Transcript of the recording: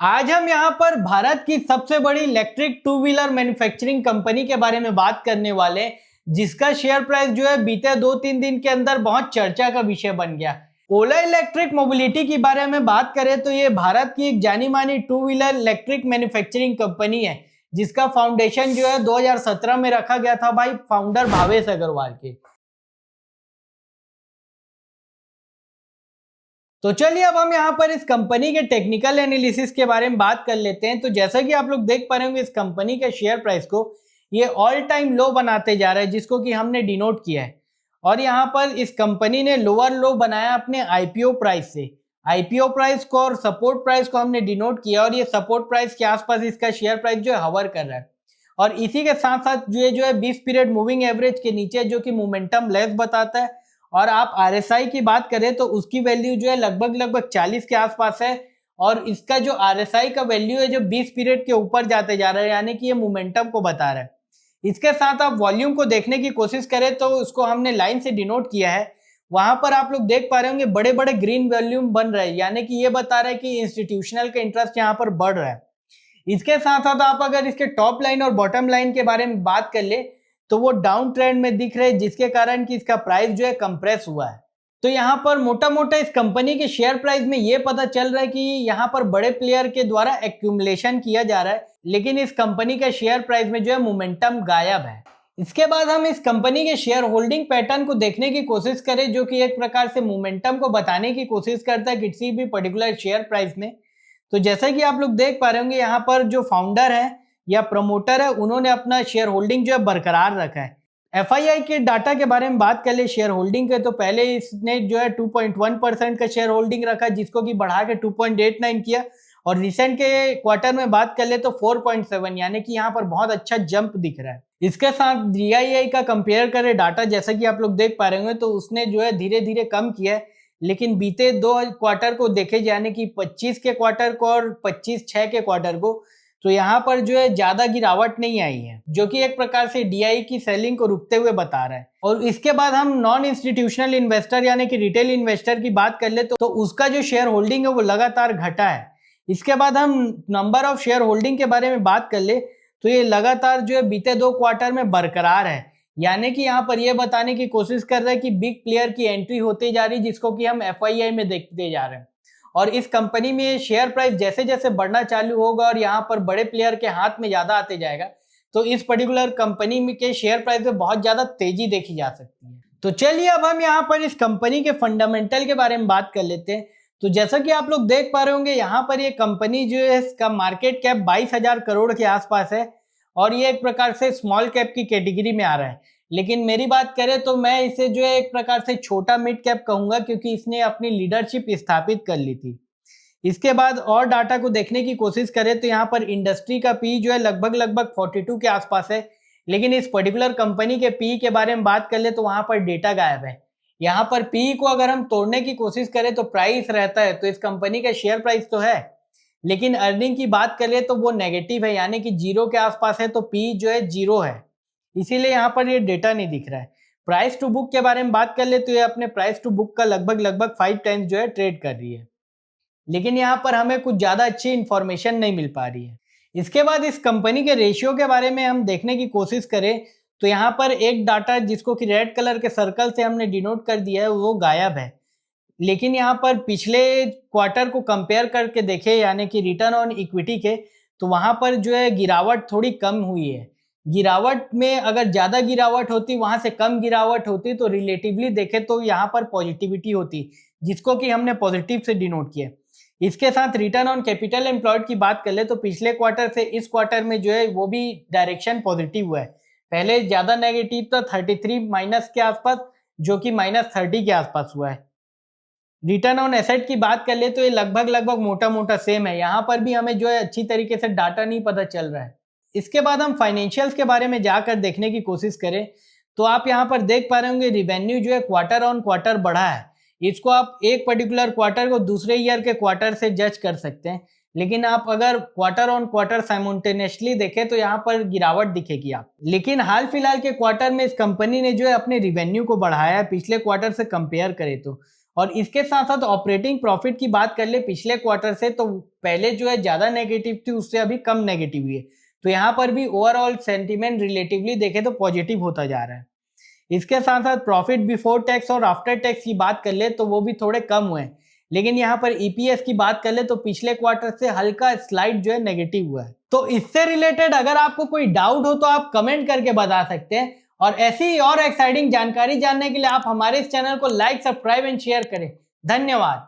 आज हम यहाँ पर भारत की सबसे बड़ी electric two wheeler manufacturing company के बारे में बात करने वाले हैं, जिसका शेयर प्राइस जो है बीते 2-3 दिन के अंदर बहुत चर्चा का विषय बन गया। ओला इलेक्ट्रिक मोबिलिटी के बारे में बात करें तो ये भारत की एक जानी मानी two wheeler electric manufacturing company है, जिसका फाउंडेशन जो है 2017 में रखा गया था भाई फाउंडर भावेश अग्रवाल के। तो चलिए अब हम यहाँ पर इस कंपनी के टेक्निकल एनालिसिस के बारे में बात कर लेते हैं। तो जैसा कि आप लोग देख पा रहे होंगे, इस कंपनी के शेयर प्राइस को ये ऑल टाइम लो बनाते जा रहा है, जिसको कि हमने डिनोट किया है। और यहाँ पर इस कंपनी ने लोअर लो बनाया अपने आईपीओ प्राइस से। आईपीओ प्राइस को और सपोर्ट प्राइस को हमने डिनोट किया, और ये सपोर्ट प्राइस के आसपास इसका शेयर प्राइस जो है हवर कर रहा है। और इसी के साथ साथ जो है 20 पीरियड मूविंग एवरेज के नीचे, जो कि मोमेंटम लेस बताता है। और आप आरएसआई की बात करें तो उसकी वैल्यू जो है लगभग 40 के आसपास है। और इसका जो आरएसआई का वैल्यू है जो 20 पीरियड के ऊपर जाते जा रहा है, यानी कि ये मोमेंटम को बता रहा है। इसके साथ आप वॉल्यूम को देखने की कोशिश करें तो उसको हमने लाइन से डिनोट किया है। वहां पर आप लोग देख पा रहे होंगे बड़े बड़े ग्रीन वॉल्यूम बन रहे हैं, यानी कि ये बता रहा है कि इंस्टीट्यूशनल का इंटरेस्ट यहाँ पर बढ़ रहा है। इसके साथ साथ आप अगर इसके टॉप लाइन और बॉटम लाइन के बारे में बात कर ले तो वो डाउन ट्रेंड में दिख रहे हैं, जिसके कारण कि इसका प्राइस जो है कंप्रेस हुआ है। तो यहाँ पर मोटा मोटा इस कंपनी के शेयर प्राइस में ये पता चल रहा है कि यहाँ पर बड़े प्लेयर के द्वारा एक्यूमुलेशन किया जा रहा है, लेकिन इस कंपनी के शेयर प्राइस में जो है मोमेंटम गायब है। इसके बाद हम इस कंपनी के शेयर होल्डिंग पैटर्न को देखने की कोशिश करें, जो कि एक प्रकार से मोमेंटम को बताने की कोशिश करता है किसी भी पर्टिकुलर शेयर प्राइस में। तो जैसा कि आप लोग देख पा रहे होंगे, यहाँ पर जो फाउंडर है या प्रमोटर है, उन्होंने अपना शेयर होल्डिंग जो है बरकरार रखा है। एफआईआई के डाटा के बारे में बात कर ले शेयर होल्डिंग के, तो पहले इसने जो है 2.1% का शेयर होल्डिंग रखा, जिसको कि बढ़ा के 2.89 किया। और रिसेंट के क्वार्टर में बात कर ले तो 4.7, यानी कि यहाँ पर बहुत अच्छा जंप दिख रहा है। इसके साथ डीआईआई का कंपेयर करें डाटा, जैसा कि आप लोग देख पा रहे होंगे, तो उसने जो है धीरे धीरे कम किया है। लेकिन बीते 2 क्वार्टर को देखे, यानी कि 25 के क्वार्टर को और 25/6 के क्वार्टर को, तो यहाँ पर जो है ज्यादा गिरावट नहीं आई है, जो कि एक प्रकार से डीआई की सेलिंग को रुकते हुए बता रहा है। और इसके बाद हम नॉन इंस्टीट्यूशनल इन्वेस्टर यानी कि रिटेल इन्वेस्टर की बात कर ले तो उसका जो शेयर होल्डिंग है वो लगातार घटा है। इसके बाद हम नंबर ऑफ शेयर होल्डिंग के बारे में बात कर ले तो ये लगातार जो है बीते 2 क्वार्टर में बरकरार है, यानी कि यहाँ पर यह बताने की कोशिश कर रहे हैं कि बिग प्लेयर की एंट्री होती जा रही, जिसको कि हम एफआईआई में देखते जा रहे हैं। और इस कंपनी में शेयर प्राइस जैसे जैसे बढ़ना चालू होगा और यहाँ पर बड़े प्लेयर के हाथ में ज्यादा आते जाएगा, तो इस पर्टिकुलर कंपनी में के शेयर प्राइस में बहुत ज्यादा तेजी देखी जा सकती है। तो चलिए अब हम यहाँ पर इस कंपनी के फंडामेंटल के बारे में बात कर लेते हैं। तो जैसा कि आप लोग देख पा रहे होंगे, यहाँ पर ये कंपनी जो है इसका मार्केट कैप 22,000 करोड़ के आसपास है, और ये एक प्रकार से स्मॉल कैप की कैटेगरी में आ रहा है। लेकिन मेरी बात करें तो मैं इसे जो है एक प्रकार से छोटा मिड कैप कहूंगा, क्योंकि इसने अपनी लीडरशिप स्थापित कर ली थी। इसके बाद और डाटा को देखने की कोशिश करें तो यहाँ पर इंडस्ट्री का पी जो है लगभग 42 के आसपास है। लेकिन इस पर्टिकुलर कंपनी के पी के बारे में बात कर ले तो वहां पर डेटा गायब है। यहाँ पर पी को अगर हम तोड़ने की कोशिश करें तो प्राइस रहता है, तो इस कंपनी का शेयर प्राइस तो है, लेकिन अर्निंग की बात करें तो वो नेगेटिव है, यानी कि 0 के आसपास है, तो पी जो है 0 है। इसीलिए यहाँ पर ये डेटा नहीं दिख रहा है। प्राइस टू बुक के बारे में बात कर ले तो ये अपने प्राइस टू बुक का लगभग 5 टाइम्स जो है ट्रेड कर रही है, लेकिन यहाँ पर हमें कुछ ज्यादा अच्छी इंफॉर्मेशन नहीं मिल पा रही है। इसके बाद इस कंपनी के रेशियो के बारे में हम देखने की कोशिश करें तो यहाँ पर एक डाटा जिसको कि रेड कलर के सर्कल से हमने डिनोट कर दिया है वो गायब है। लेकिन यहाँ पर पिछले क्वार्टर को कंपेयर करके देखे, यानी कि रिटर्न ऑन इक्विटी के, तो वहां पर जो है गिरावट थोड़ी कम हुई है। गिरावट में अगर ज्यादा गिरावट होती, वहां से कम गिरावट होती, तो रिलेटिवली देखे तो यहाँ पर पॉजिटिविटी होती, जिसको कि हमने पॉजिटिव से डिनोट किया। इसके साथ रिटर्न ऑन कैपिटल एम्प्लॉयड की बात कर ले तो पिछले क्वार्टर से इस क्वार्टर में जो है वो भी डायरेक्शन पॉजिटिव हुआ है। पहले ज्यादा नेगेटिव था 33 माइनस के आसपास, जो कि -30 के आसपास हुआ है। रिटर्न ऑन एसेट की बात कर ले तो ये लगभग मोटा मोटा सेम है। यहाँ पर भी हमें जो है अच्छी तरीके से डाटा नहीं पता चल रहा है। इसके बाद हम फाइनेंशियल्स के बारे में जाकर देखने की कोशिश करें तो आप यहाँ पर देख पा रहे होंगे रिवेन्यू जो है क्वार्टर ऑन क्वार्टर बढ़ा है। इसको आप एक पर्टिकुलर क्वार्टर को दूसरे ईयर के क्वार्टर से जज कर सकते हैं, लेकिन आप अगर क्वार्टर ऑन क्वार्टर साइमल्टेनियसली देखें तो यहाँ पर गिरावट दिखेगी आप। लेकिन हाल फिलहाल के क्वार्टर में इस कंपनी ने जो है अपने रिवेन्यू को बढ़ाया है पिछले क्वार्टर से कंपेयर करें तो, और इसके साथ साथ ऑपरेटिंग प्रॉफिट की बात कर ले पिछले क्वार्टर से, तो पहले जो है ज्यादा नेगेटिव थी, उससे अभी कम नेगेटिव हुई है। तो यहाँ पर भी ओवरऑल सेंटीमेंट रिलेटिवली देखे तो पॉजिटिव होता जा रहा है। इसके साथ साथ प्रॉफिट बिफोर टैक्स और आफ्टर टैक्स की बात कर ले तो वो भी थोड़े कम हुए हैं, लेकिन यहाँ पर ईपीएस की बात कर ले तो पिछले क्वार्टर से हल्का स्लाइड जो है नेगेटिव हुआ है। तो इससे रिलेटेड अगर आपको कोई डाउट हो तो आप कमेंट करके बता सकते हैं, और ऐसी ही और एक्साइटिंग जानकारी जानने के लिए आप हमारे इस चैनल को लाइक, सब्सक्राइब एंड शेयर करें। धन्यवाद।